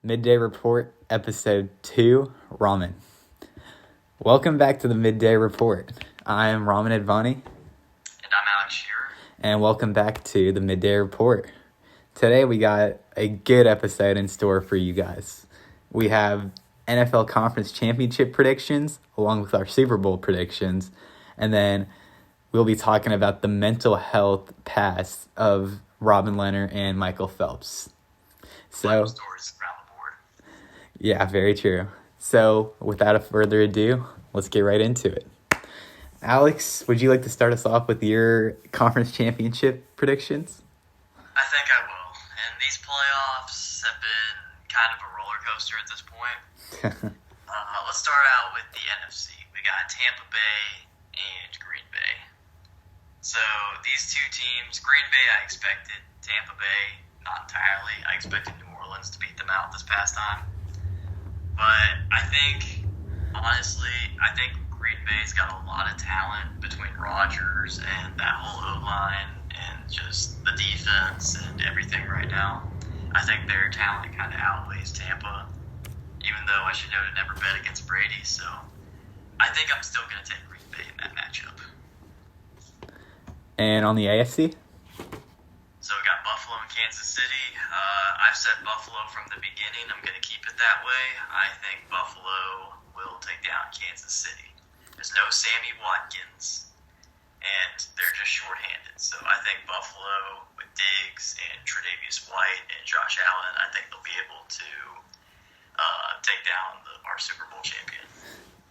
Midday Report, Episode 2, Ramen. Welcome back to the Midday Report. I am Ramen Advani. And I'm Alex Shearer. And welcome back to the Midday Report. Today we got a good episode in store for you guys. We have NFL Conference Championship predictions, along with our Super Bowl predictions. And then we'll be talking about the mental health past of Robin Lehner and Michael Phelps. So, stories around the board. Yeah, very true. So, without further ado, let's get right into it. Alex, would you like to start us off with your conference championship predictions? I think I will. And these playoffs have been kind of a roller coaster at this point. Let's start out with the NFC. We got Tampa Bay and Green Bay. So, these two teams, Green Bay I expected, Tampa Bay not entirely. I expected New Orleans to beat them out this past time. But I think, honestly, Green Bay's got a lot of talent between Rodgers and that whole O-line and just the defense and everything right now. I think their talent kind of outweighs Tampa, even though I should know to never bet against Brady. So I think I'm still going to take Green Bay in that matchup. And on the AFC? So we got Buffalo and Kansas City. I've said Buffalo from the beginning. I'm going to keep it that way. I think Buffalo will take down Kansas City. There's no Sammy Watkins, and they're just shorthanded. So I think Buffalo with Diggs and Tre'Davious White and Josh Allen, I think they'll be able to take down our Super Bowl champion.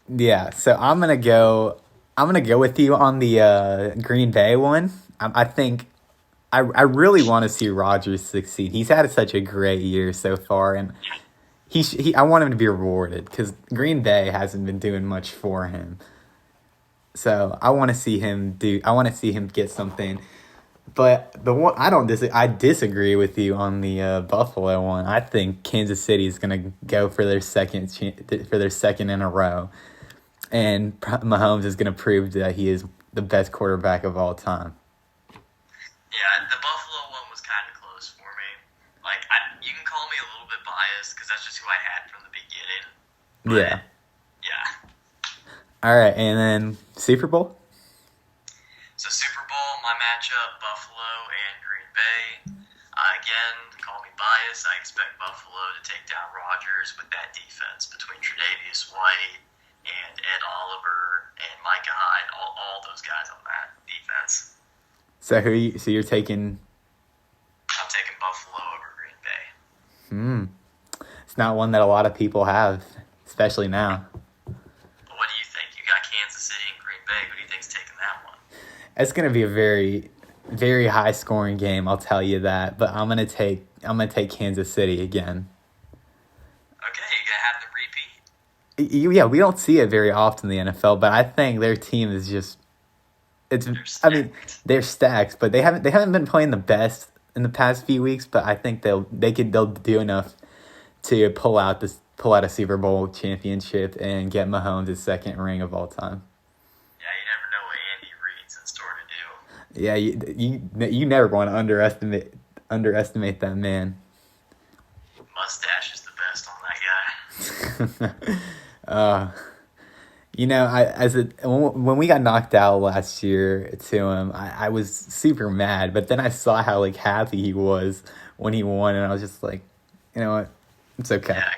Yeah, so I'm gonna go with you on the Green Bay one. I really want to see Rodgers succeed. He's had such a great year so far, and I want him to be rewarded because Green Bay hasn't been doing much for him. So I want to see him get something. But I disagree with you on the Buffalo one. I think Kansas City is going to go for their second in a row, and Mahomes is going to prove that he is the best quarterback of all time. Yeah, the Buffalo one was kind of close for me. You can call me a little bit biased because that's just who I had from the beginning. But, yeah. All right, and then Super Bowl? So Super Bowl, my matchup, Buffalo and Green Bay. Again, call me biased. I expect Buffalo to take down Rodgers with that defense between Tre'Davious White and Ed Oliver and Micah Hyde, all those guys on that defense. So you're taking? I'm taking Buffalo over Green Bay. It's not one that a lot of people have, especially now. What do you think? You got Kansas City and Green Bay. Who do you think's taking that one? It's going to be a very, very high scoring game. I'll tell you that. But I'm gonna take Kansas City again. Okay, you gonna have the repeat? Yeah, we don't see it very often in the NFL, but I think their team is just. They're stacked, but they haven't been playing the best in the past few weeks. But I think they'll do enough to pull out a Super Bowl championship and get Mahomes his second ring of all time. Yeah, you never know what Andy Reid's in store to do. Yeah, you never want to underestimate that man. Mustache is the best on that guy. When we got knocked out last year to him, I was super mad. But then I saw how happy he was when he won, and I was just like, you know what, it's okay. Yeah,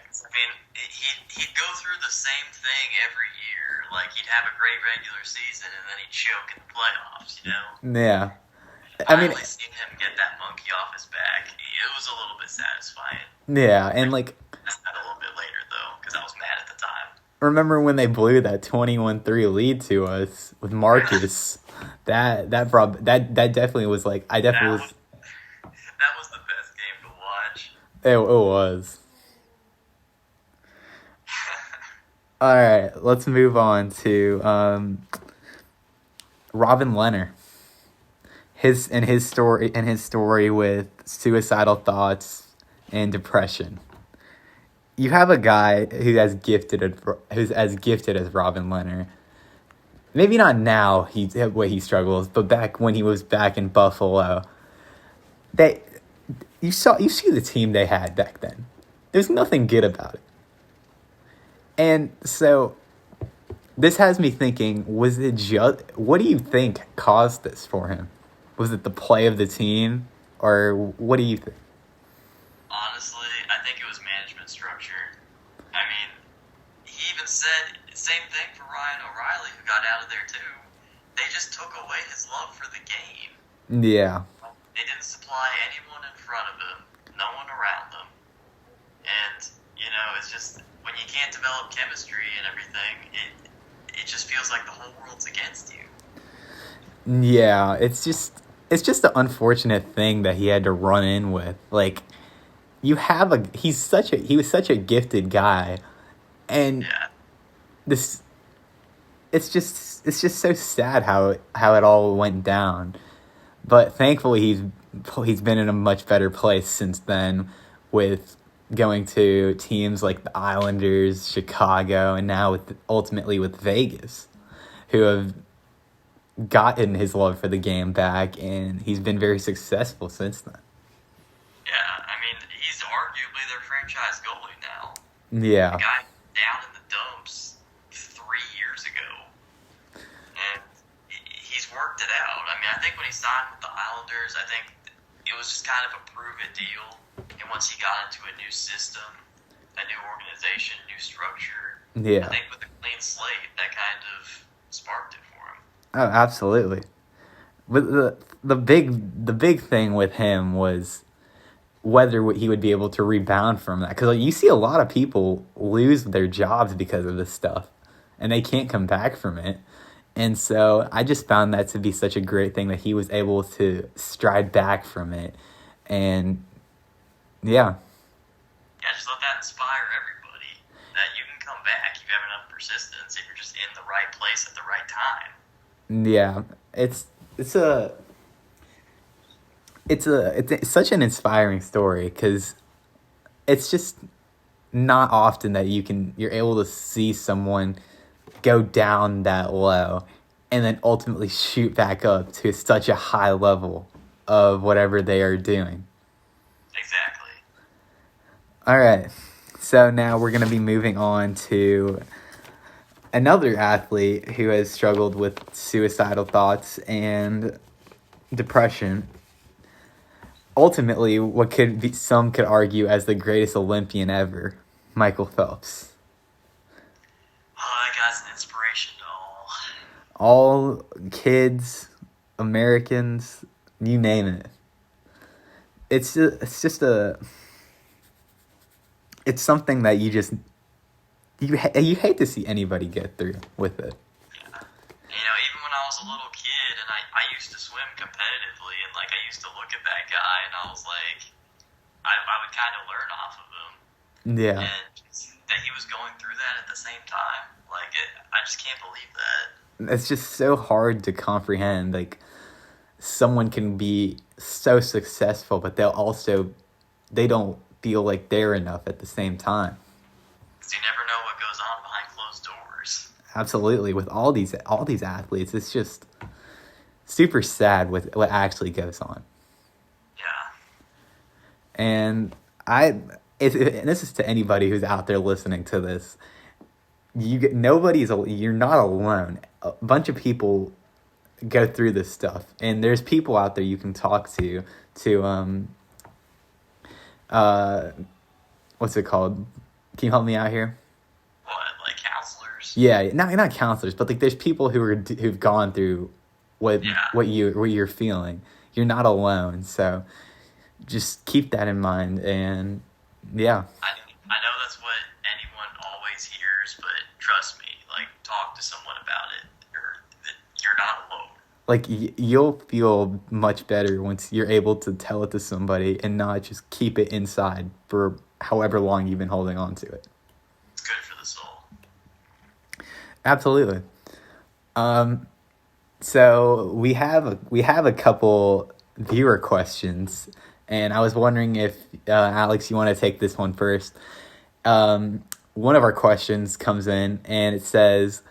he'd go through the same thing every year. He'd have a great regular season, and then he'd choke in the playoffs. Yeah. Finally seen him get that monkey off his back. It was a little bit satisfying. Yeah, and I said a little bit later though, because I was mad at the time. Remember when they blew that 21-3 lead to us with Marcus? That definitely was That was the best game to watch. It was. All right, let's move on to Robin Lehner. His story with suicidal thoughts and depression. You have a guy who's as gifted as Robin Lehner. Maybe not now the way he struggles, but back when he was back in Buffalo, you see the team they had back then. There's nothing good about it. And so this has me thinking, what do you think caused this for him? Was it the play of the team, or what do you think? Honestly, I think it was management structure. I mean, he even said same thing for Ryan O'Reilly, who got out of there too. They just took away his love for the game. Yeah. They didn't supply anyone in front of him, no one around them. And, it's just, when you can't develop chemistry and everything, it just feels like the whole world's against you. Yeah, it's just an unfortunate thing that he had to run in with. Like, he was such a gifted guy, and this, it's just so sad how it all went down. But thankfully, he's been in a much better place since then, with going to teams like the Islanders, Chicago, and now ultimately with Vegas, who have gotten his love for the game back, and he's been very successful since then. Yeah, I mean, he's arguably their franchise goalie now. Yeah. The guy down in the dumps 3 years ago, and he's worked it out. I mean, I think when he signed with the Islanders, I think it was just kind of a prove-it deal. And once he got into a new system, a new organization, new structure, Yeah. I think with a clean slate, that kind of sparked it for him. Oh, absolutely. But the big thing with him was whether he would be able to rebound from that, because you see a lot of people lose their jobs because of this stuff, and they can't come back from it. And so I just found that to be such a great thing that he was able to stride back from it. And yeah. Yeah, just let that inspire everybody, that you can come back if you have enough persistence, if you're just in the right place at the right time. Yeah, it's such an inspiring story, because it's just not often that you're able to see someone go down that low and then ultimately shoot back up to such a high level of whatever they are doing. Exactly. All right, so now we're going to be moving on to another athlete who has struggled with suicidal thoughts and depression. Ultimately, some could argue as the greatest Olympian ever, Michael Phelps. Oh, that guy's an inspiration to all. All kids, Americans, you name it. It's something that you hate to see anybody get through with it. Yeah. Even when I was a little kid and I used to swim competitively, and I used to look at that guy and I was like, I would kind of learn off of him. Yeah. And that he was going through that at the same time. I just can't believe that. It's just so hard to comprehend. Someone can be so successful, but they don't feel like they're enough at the same time. Because you never know what goes on behind closed doors. Absolutely. With all these athletes, it's just super sad with what actually goes on. Yeah. And and this is to anybody who's out there listening to this. You're not alone. A bunch of people go through this stuff, and there's people out there you can talk to what's it called? Can you help me out here? What, counselors? Yeah, not counselors, but there's people who've gone through what you're feeling. You're not alone, so just keep that in mind. And yeah, I know that's what anyone always hears, but trust me, talk to someone about it. You're not alone. You'll feel much better once you're able to tell it to somebody and not just keep it inside for however long you've been holding on to it. It's good for the soul. Absolutely. So we have a couple viewer questions, and I was wondering if Alex, you want to take this one first. One of our questions comes in, and it says,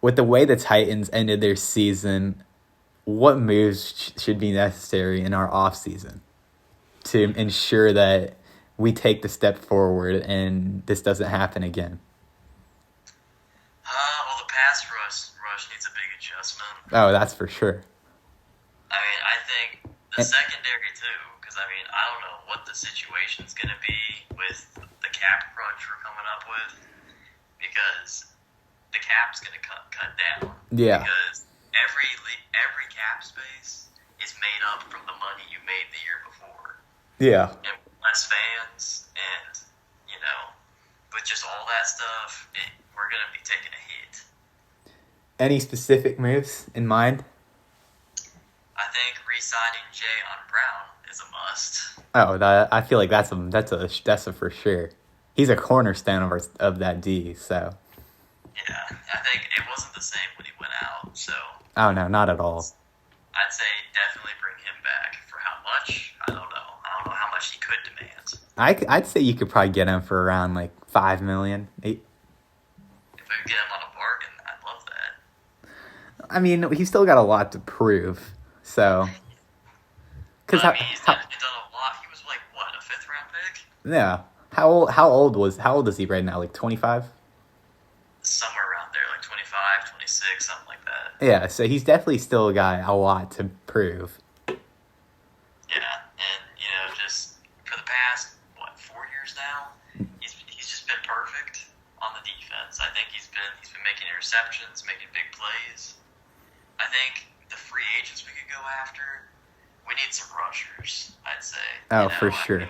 with the way the Titans ended their season, what moves should be necessary in our offseason to ensure that we take the step forward and this doesn't happen again? Well, the pass rush needs a big adjustment. Oh, that's for sure. I mean, I think the secondary too, because I mean, I don't know what the situation's going to be with the cap crunch we're coming up with, because the cap's going to cut down. Yeah. Because every cap space is made up from the money you made the year before. Yeah. And less fans, and with just all that stuff, we're going to be taking a hit. Any specific moves in mind? I think re-signing Jay Brown is a must. Oh, I feel like that's a for sure. He's a cornerstone of that D. So. Yeah, I think it wasn't the same when he went out. So. Oh no, not at all. I'd say definitely bring him back. For how much? I don't know. I don't know how much he could demand. I'd say you could probably get him for around like $5 million. If we could get him on a bargain, I'd love that. I mean, he's still got a lot to prove. So. He's done a lot. He was like what, a 5th round pick? Yeah. How old is he right now? Like 25? Somewhere around there, like 25, 26, something like that. Yeah, so he's definitely still got a lot to prove. Yeah, and just for the past 4 years now, he's just been perfect on the defense. I think he's been making interceptions, making big plays. I think the free agents we could go after, we need some rushers, I'd say. Oh, for sure.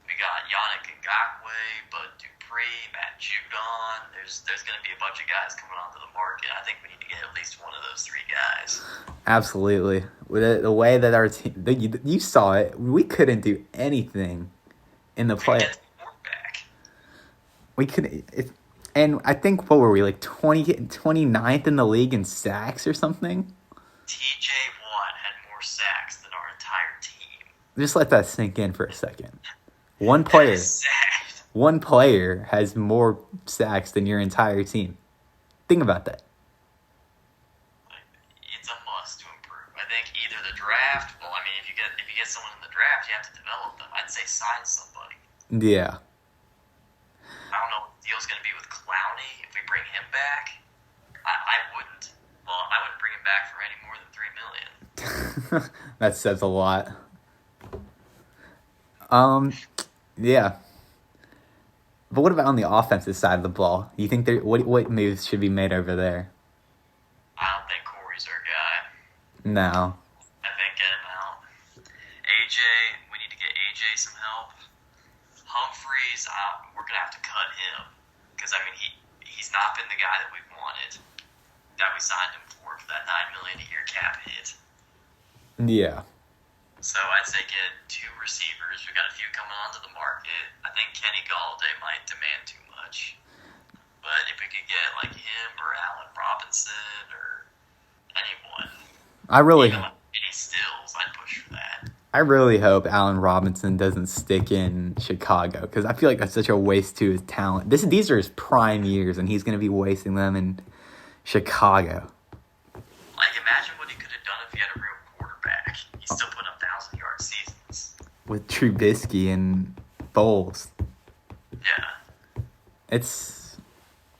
We got Yannick Ngakoue, Bud Dupree, Matt Judon. There's going to be a bunch of guys coming onto the market. I think we need to get at least one of those 3 guys. Absolutely. With the way that our team, you saw it, we couldn't do anything in the play. We couldn't. And I think, what were we, like 29th in the league in sacks or something? TJ Watt had more sacks than our entire team. Just let that sink in for a second. One player has more sacks than your entire team. Think about that. It's a must to improve. I think either the draft. Well, I mean, if you get someone in the draft, you have to develop them. I'd say sign somebody. Yeah. I don't know what the deal's going to be with Clowney. If we bring him back, I wouldn't. Well, I wouldn't bring him back for any more than $3 million. That says a lot. Yeah. But what about on the offensive side of the ball? You think what moves should be made over there? I don't think Corey's our guy. No. I think get him out. AJ, we need to get AJ some help. Humphreys, we're gonna have to cut him because I mean he's not been the guy that we wanted, that we signed him for that $9 million a year cap hit. Yeah. So I'd say get 2 receivers. We got a few coming onto the market. I think Kenny Galladay might demand too much. But if we could get like him or Allen Robinson or anyone, any Stills, I'd push for that. I really hope Allen Robinson doesn't stick in Chicago because I feel like that's such a waste to his talent. These are his prime years, and he's going to be wasting them in Chicago. Like, imagine what he could have done if he had a real quarterback. He still put up 1,000-yard seasons. With Trubisky and Bowles. Yeah. It's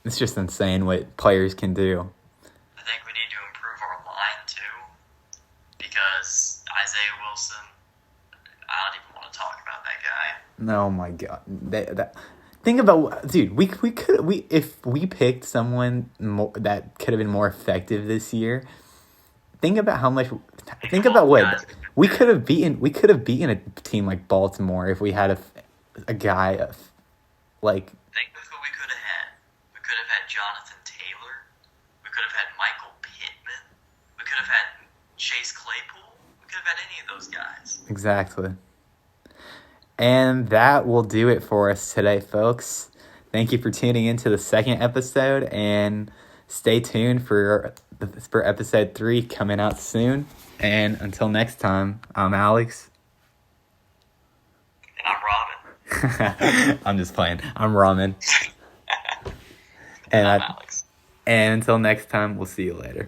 just insane what players can do. I think we need to improve our line, too. Because Isaiah Wilson, I don't even want to talk about that guy. Oh, my God. Think about, dude, if we picked someone that could have been more effective this year, think about what we could have beaten a team like Baltimore if we had a guy like. Think of who we could have had. We could have had Jonathan Taylor. We could have had Michael Pittman. We could have had Chase Claypool. We could have had any of those guys. Exactly. And that will do it for us today, folks. Thank you for tuning into the second episode, and stay tuned for episode 3 coming out soon. And until next time, I'm Alex. And I'm Robin. I'm just playing. I'm Ramen. And I'm Alex. And until next time, we'll see you later.